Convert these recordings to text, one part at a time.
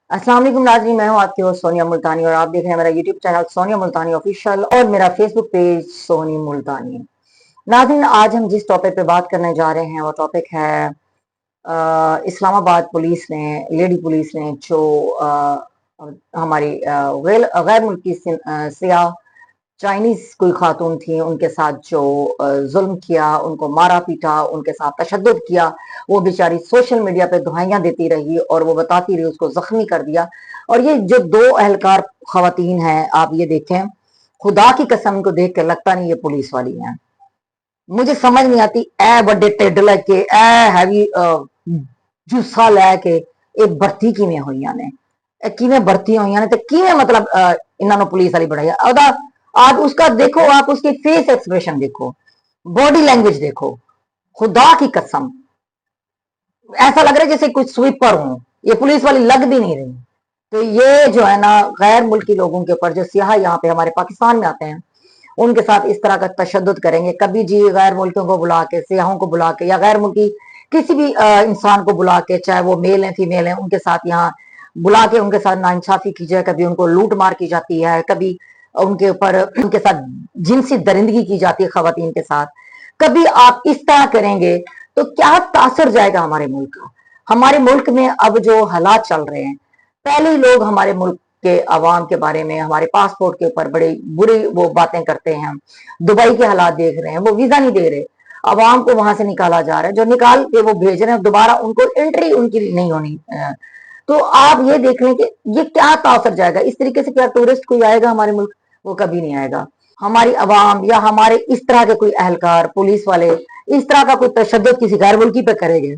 अस्सलाम वालेकुम नाज़रीन, मैं हूं आपकी होस्ट सोनिया मुल्तानी और आप देख रहे हैं मेरा यूट्यूब चैनल सोनिया मुल्तानी ऑफिशियल और मेरा फेसबुक पेज सोनी मुल्तानी। नाज़रीन, आज हम जिस टॉपिक पे बात करने जा रहे हैं वो टॉपिक है इस्लामाबाद पुलिस ने, लेडी पुलिस ने जो हमारी गैर मुल्की सियाह चाइनीज कोई खातून थी उनके साथ जो जुल्म किया, उनको मारा पीटा, उनके साथ तशद्दुद किया। वो बेचारी सोशल मीडिया पे दुहाइयां देती रही और वो बताती रही, उसको जख्मी कर दिया। और ये जो दो अहलकार खवातीन हैं, आप ये देखें, खुदा की कसम इनको देख के लगता नहीं ये पुलिस वाली हैं। मुझे समझ नहीं आती ए बड़े टेड लैके ए हैवी जूसा लैके ਇਹ ਭਰਤੀ ਕਿਵੇਂ ਹੋਈਆਂ ਨੇ, ਇਹ ਕਿਵੇਂ ਭਰਤੀ ਹੋਈਆਂ ਨੇ ਤੇ ਕਿਵੇਂ ਮਤਲਬ ਇਹਨਾਂ ਨੂੰ ਪੁਲਿਸ ਵਾਲੀ ਬਣਾਇਆ। ਉਹਦਾ आप उसका देखो, आप उसके फेस एक्सप्रेशन देखो, बॉडी लैंग्वेज देखो, खुदा की कसम ऐसा लग रहा है जैसे कुछ स्वीपर हो, ये पुलिस वाली लग भी नहीं रही। तो ये जो है ना गैर मुल्की लोगों के ऊपर, जो सियाह यहाँ पे हमारे पाकिस्तान में आते हैं, उनके साथ इस तरह का तशद्दुद करेंगे। कभी जी गैर मुल्कियों को बुला के, सियाहों को बुला के या गैर मुल्की किसी भी इंसान को बुला के, चाहे वो मेल है फीमेल है, उनके साथ यहाँ बुला के उनके साथ नाइंसाफी की जाए। कभी उनको लूट मार की जाती है, कभी उनके ऊपर उनके साथ जिनसी दरिंदगी की जाती है खवातीन के साथ। कभी आप इस तरह करेंगे तो क्या तासर जाएगा हमारे मुल्क का। हमारे मुल्क में अब जो हालात चल रहे हैं, पहले ही लोग हमारे मुल्क के अवाम के बारे में, हमारे पासपोर्ट के ऊपर बड़े बुरी वो बातें करते हैं। दुबई के हालात देख रहे हैं, वो वीजा नहीं दे रहे, अवाम को वहां से निकाला जा रहा है, जो निकाल के वो भेज रहे हैं दोबारा उनको एंट्री उनकी नहीं होनी। तो आप ये देख लें कि ये क्या तासर जाएगा। इस तरीके से क्या टूरिस्ट कोई आएगा हमारे मुल्क? वो कभी नहीं आएगा। हमारी अवाम या हमारे इस तरह के कोई अहलकार, पुलिस वाले इस तरह का कोई तशद्दुद किसी गैर मुल्की पे करेंगे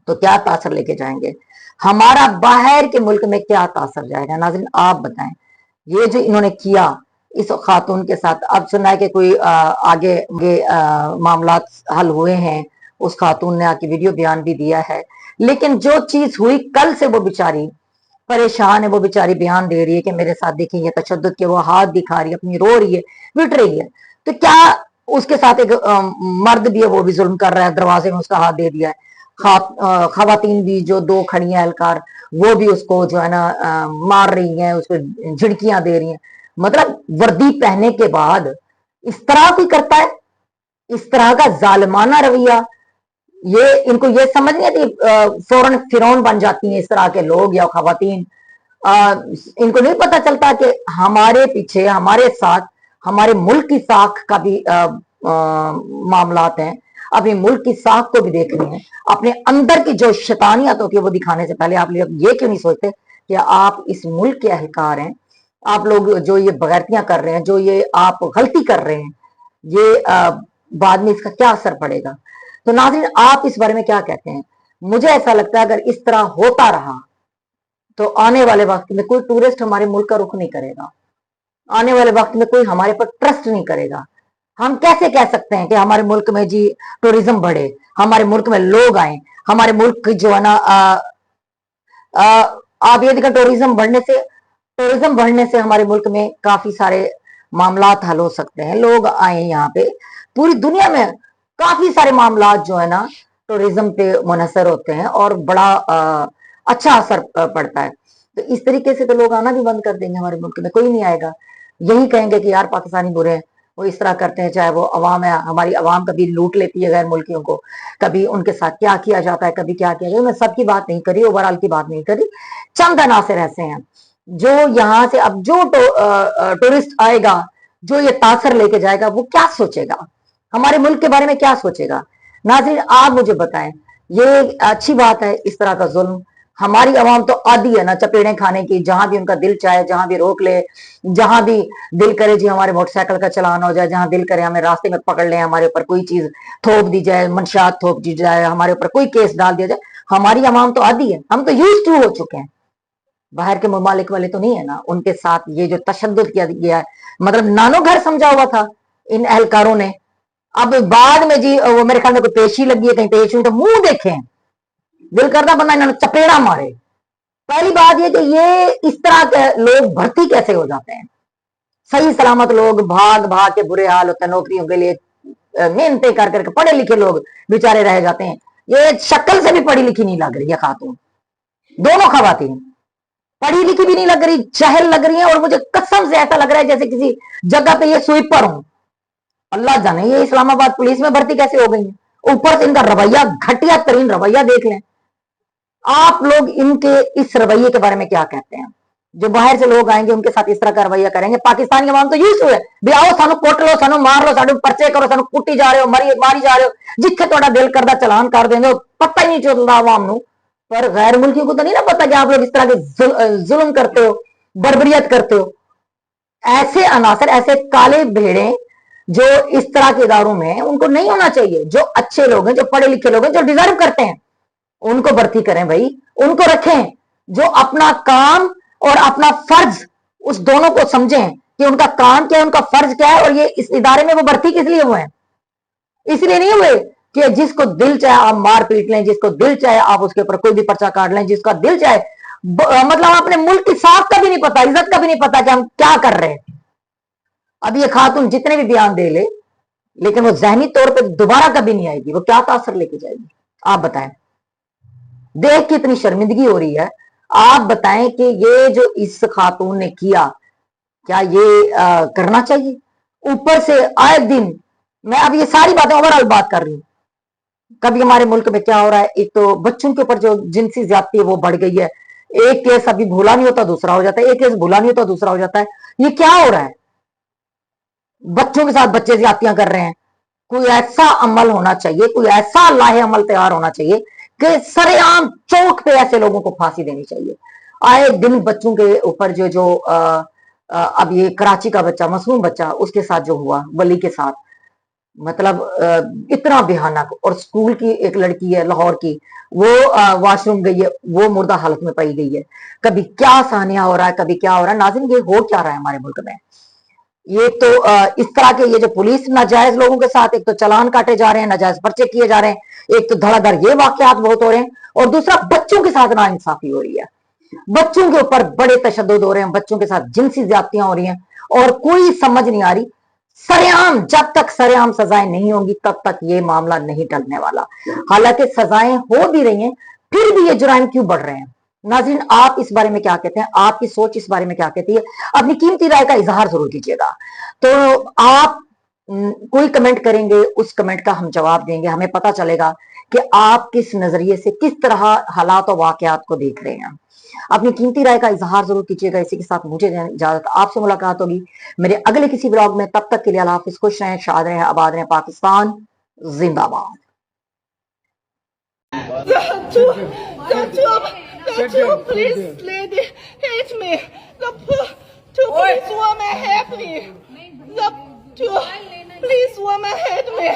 तो क्या तासर लेके जाएंगे, हमारा बाहर के मुल्क में क्या तासर जाएगा। नाज़रीन आप बताएं, ये जो इन्होंने किया इस खातून के साथ, अब सुना है कि कोई आगे मामला हल हुए हैं, उस खातून ने आके वीडियो बयान भी दिया है। लेकिन जो चीज हुई कल से वो बेचारी परेशान है, वो बेचारी बयान दे रही है कि मेरे साथ देखिए ये तशद्दुद के, वो हाथ दिखा रही है, अपनी रो रही है, पिट रही है। तो क्या उसके साथ एक मर्द भी है, वो भी जुल्म कर रहा है, दरवाजे में उसका हाथ दे दिया है। खवातीन भी जो दो खड़ी हैं एहलकार, वो भी उसको जो है ना मार रही हैं, उसको झिड़कियां दे रही हैं। मतलब वर्दी पहनने के बाद इस तरह कोई करता है, इस तरह का जालिमाना रवैया। ये इनको ये समझ नहीं आती, फौरन फिरौन बन जाती हैं इस तरह के लोग या खवातीन। इनको नहीं पता चलता कि हमारे पीछे, हमारे साथ हमारे मुल्क की साख का भी मामलात हैं। अपने मुल्क की साख को भी देखनी है, अपने अंदर की जो शैतानियत होती है वो दिखाने से पहले आप लोग ये क्यों नहीं सोचते कि आप इस मुल्क के अहलकार हैं। आप लोग जो ये बगैरतियां कर रहे हैं, जो ये आप गलती कर रहे हैं, ये बाद में इसका क्या असर पड़ेगा। तो नाज़रीन आप इस बारे में क्या कहते हैं? मुझे ऐसा लगता है अगर इस तरह होता रहा तो आने वाले वक्त में कोई टूरिस्ट हमारे मुल्क का रुख नहीं करेगा, आने वाले वक्त में कोई हमारे पर ट्रस्ट नहीं करेगा। हम कैसे कह सकते हैं कि हमारे मुल्क में जी टूरिज्म बढ़े, हमारे मुल्क में लोग आए, हमारे मुल्क जो है ना आप ये देखा टूरिज्म बढ़ने से हमारे मुल्क में काफी सारे मामलात हल हो सकते हैं। लोग आए यहाँ पे, पूरी दुनिया में काफी सारे मामलात जो है ना टूरिज्म पे मुनहसर होते हैं और बड़ा अच्छा असर पड़ता है। तो इस तरीके से तो लोग आना भी बंद कर देंगे, हमारे मुल्क में कोई नहीं आएगा। यही कहेंगे कि यार पाकिस्तानी बुरे हैं, वो इस तरह करते हैं। चाहे वो अवाम है, हमारी अवाम कभी लूट लेती है गैर मुल्कियों को, कभी उनके साथ क्या किया जाता है, कभी क्या किया जाता है। मैं सबकी बात नहीं करी, ओवरऑल की बात नहीं करी, चंद अनासर ऐसे हैं जो यहाँ से अब जो टूरिस्ट आएगा, जो ये तासर लेके जाएगा, वो क्या सोचेगा, हमारे मुल्क के बारे में क्या सोचेगा। नाज़रीन आप मुझे बताएं, ये अच्छी बात है इस तरह का जुल्म? हमारी अवाम तो आदी है ना चपेड़े खाने की, जहां भी उनका दिल चाहे, जहां भी रोक ले, जहां भी दिल करे जी हमारे मोटरसाइकिल का चलान हो जाए, जहां दिल करे हमें रास्ते में पकड़ ले, हमारे ऊपर कोई चीज थोप दी जाए, मंशात थोप दी जाए, हमारे ऊपर कोई केस डाल दिया जाए। हमारी अवाम तो आदी है, हम तो यूज टू हो चुके हैं। बाहर के ममालिक वाले तो नहीं है ना, उनके साथ ये जो तशद्दुद किया गया है, मतलब नानो घर समझा हुआ था इन एहलकारों ने। अब बाद में जी वो मेरे ख्याल में कोई पेशी लगी है, कहीं पेश हुई तो मुंह देखें, दिल करता बंदा इन्होंने चपेड़ा मारे। पहली बात ये कि ये इस तरह के लोग भर्ती कैसे हो जाते हैं? सही सलामत लोग भाग भाग के बुरे हाल होते हैं, नौकरियों के लिए मेहनतें कर करके पढ़े लिखे लोग बेचारे रह जाते हैं। ये शक्ल से भी पढ़ी लिखी नहीं लग रही है खातून, दोनों खवातीन। पढ़ी लिखी भी नहीं लग रही, जहल लग रही है, और मुझे कसम से ऐसा लग रहा है जैसे किसी जगह पे ये स्वीपर हूं। अल्लाह जाने ये इस्लामाबाद पुलिस में भर्ती कैसे हो गई है। ऊपर से इनका रवैया, घटिया तरीन रवैया देख लें आप लोग। इनके इस रवैये के बारे में क्या कहते हैं? जो बाहर से लोग आएंगे उनके साथ इस तरह का रवैया करेंगे। पाकिस्तान के मामले तो यूज हुए भी आओ सानू कुट लो, सानू मार लो, सानू पर्चे करो, सानू कुटी जा रहे हो, मारी जा रहे हो, जिथे थोड़ा दिल करदा चलान कर देंगे, पता ही नहीं चलता आवाम नू। पर गैर मुल्कियों को तो नहीं ना पता कि आप लोग इस तरह के जुल्म करते हो, बर्बरियत करते हो। ऐसे अनासर, ऐसे काले भेड़े जो इस तरह के इदारों में, उनको नहीं होना चाहिए। जो अच्छे लोग हैं, जो पढ़े लिखे लोग हैं, जो डिजर्व करते हैं, उनको भर्ती करें भाई, उनको रखें। जो अपना काम और अपना फर्ज, उस दोनों को समझें कि उनका काम क्या है, उनका फर्ज क्या है, और ये इस इदारे में वो भर्ती किस लिए हुए हैं। इसलिए नहीं हुए कि जिसको दिल चाहे आप मार पीट लें, जिसको दिल चाहे आप उसके ऊपर कोई भी पर्चा काट लें, जिसका दिल चाहे मतलब अपने मुल्क की साख का भी नहीं पता, इज्जत का भी नहीं पता कि हम क्या कर रहे हैं। अब ये खातून जितने भी बयान दे ले, लेकिन वो जहनी तौर पर दोबारा कभी नहीं आएगी। वो क्या तासर लेके जाएगी आप बताएं। देख के इतनी शर्मिंदगी हो रही है। आप बताएं कि ये जो इस खातून ने किया, क्या ये करना चाहिए? ऊपर से आए दिन, मैं अब ये सारी बातें ओवरऑल बात कर रही हूं। कभी हमारे मुल्क में क्या हो रहा है, एक तो बच्चों के ऊपर जो जिनसी ज्यादती है वो बढ़ गई है। एक केस अभी भूला नहीं होता दूसरा हो जाता है, एक केस भूला नहीं होता दूसरा हो जाता है। ये क्या हो रहा है? बच्चों के साथ बच्चे ज्यादतियां कर रहे हैं। कोई ऐसा अमल होना चाहिए, कोई ऐसा लाहे अमल तैयार होना चाहिए कि सरेआम चौक पे ऐसे लोगों को फांसी देनी चाहिए। आए दिन बच्चों के ऊपर जो जो अब ये कराची का बच्चा, मासूम बच्चा, उसके साथ जो हुआ वली के साथ, मतलब इतना भयानक। और स्कूल की एक लड़की है लाहौर की, वो वॉशरूम गई है, वो मुर्दा हालत में पाई गई है। कभी क्या सानिया हो रहा है, कभी क्या हो रहा है। नाज़रीन ये हो क्या रहा है हमारे मुल्क में? ये तो इस तरह के ये जो पुलिस नाजायज लोगों के साथ, एक तो चलान काटे जा रहे हैं, नाजायज पर्चे किए जा रहे हैं, एक तो धड़ाधड़ ये वाकयात बहुत हो रहे हैं, और दूसरा बच्चों के साथ नाइंसाफी हो रही है। बच्चों के ऊपर बड़े तशद्दुद हो रहे हैं, बच्चों के साथ जिनसी ज्यादतियां हो रही हैं, और कोई समझ नहीं आ रही। सरेआम, जब तक सरेआम सजाएं नहीं होंगी तब तक ये मामला नहीं टलने वाला। हालांकि सजाएं हो भी रही हैं, फिर भी ये जुराइम क्यों बढ़ रहे हैं? नाज़रीन आप इस बारे में क्या कहते हैं? आपकी सोच इस बारे में क्या कहती है? अपनी कीमती राय का इजहार जरूर कीजिएगा। तो आप कोई कमेंट करेंगे, उस कमेंट का हम जवाब देंगे। हमें पता चलेगा कि आप किस नजरिए से, किस तरह हालात और वाकयात को देख रहे हैं। अपनी कीमती राय का इजहार जरूर कीजिएगा। इसी के साथ मुझे इजाजत, आपसे मुलाकात होगी मेरे अगले किसी ब्लॉग में। तब तक के लिए अल्लाह हाफिज, खुश रहें, शाद रहें, आबाद रहें। पाकिस्तान जिंदाबाद। The two police lady hit me. The two police woman help me. The two police woman hit me.